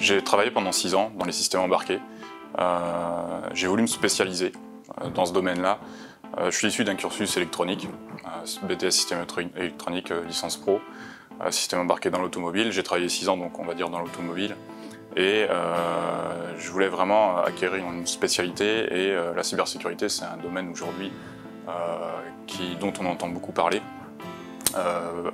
J'ai travaillé pendant 6 ans dans les systèmes embarqués. J'ai voulu me spécialiser dans ce domaine-là. Je suis issu d'un cursus électronique, BTS système électronique, licence pro, système embarqué dans l'automobile. J'ai travaillé 6 ans, donc on va dire dans l'automobile. Et je voulais vraiment acquérir une spécialité, et la cybersécurité, c'est un domaine aujourd'hui dont on entend beaucoup parler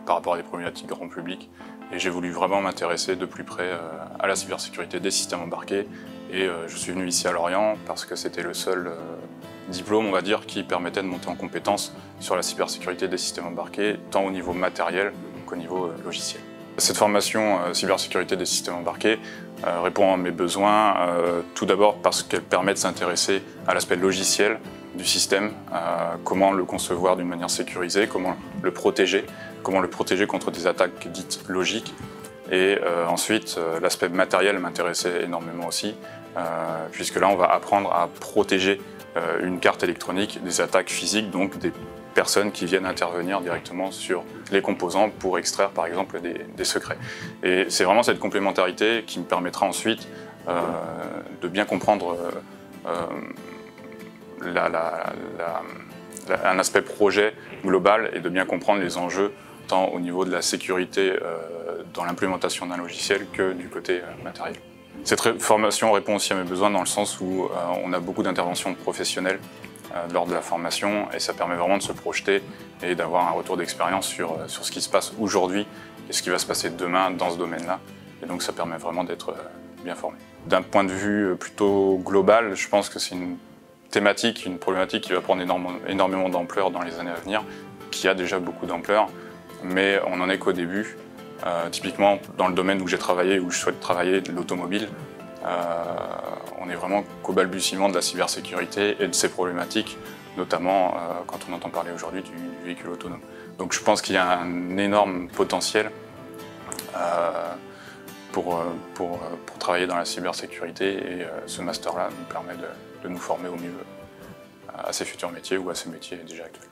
par rapport à des problématiques grand public. Et j'ai voulu vraiment m'intéresser de plus près à la cybersécurité des systèmes embarqués. Et je suis venu ici à Lorient parce que c'était le seul diplôme, on va dire, qui permettait de monter en compétence sur la cybersécurité des systèmes embarqués, tant au niveau matériel qu'au niveau logiciel. Cette formation cybersécurité des systèmes embarqués répond à mes besoins, tout d'abord parce qu'elle permet de s'intéresser à l'aspect logiciel du système, comment le concevoir d'une manière sécurisée, comment le protéger contre des attaques dites logiques. Et ensuite, l'aspect matériel m'intéressait énormément aussi, puisque là on va apprendre à protéger une carte électronique des attaques physiques, donc des personnes qui viennent intervenir directement sur les composants pour extraire par exemple des secrets. Et c'est vraiment cette complémentarité qui me permettra ensuite de bien comprendre un aspect projet global et de bien comprendre les enjeux tant au niveau de la sécurité dans l'implémentation d'un logiciel que du côté matériel. Cette formation répond aussi à mes besoins dans le sens où on a beaucoup d'interventions professionnelles lors de la formation, et ça permet vraiment de se projeter et d'avoir un retour d'expérience sur ce qui se passe aujourd'hui et ce qui va se passer demain dans ce domaine-là. Et donc ça permet vraiment d'être bien formé. D'un point de vue plutôt global, je pense que c'est une thématique, une problématique qui va prendre énormément d'ampleur dans les années à venir, qui a déjà beaucoup d'ampleur, mais on n'en est qu'au début. Typiquement, dans le domaine où j'ai travaillé, où je souhaite travailler, de l'automobile, on est vraiment qu'au balbutiement de la cybersécurité et de ces problématiques, notamment quand on entend parler aujourd'hui du véhicule autonome. Donc je pense qu'il y a un énorme potentiel pour travailler dans la cybersécurité, et ce master-là nous permet de nous former au mieux à ces futurs métiers ou à ces métiers déjà actuels.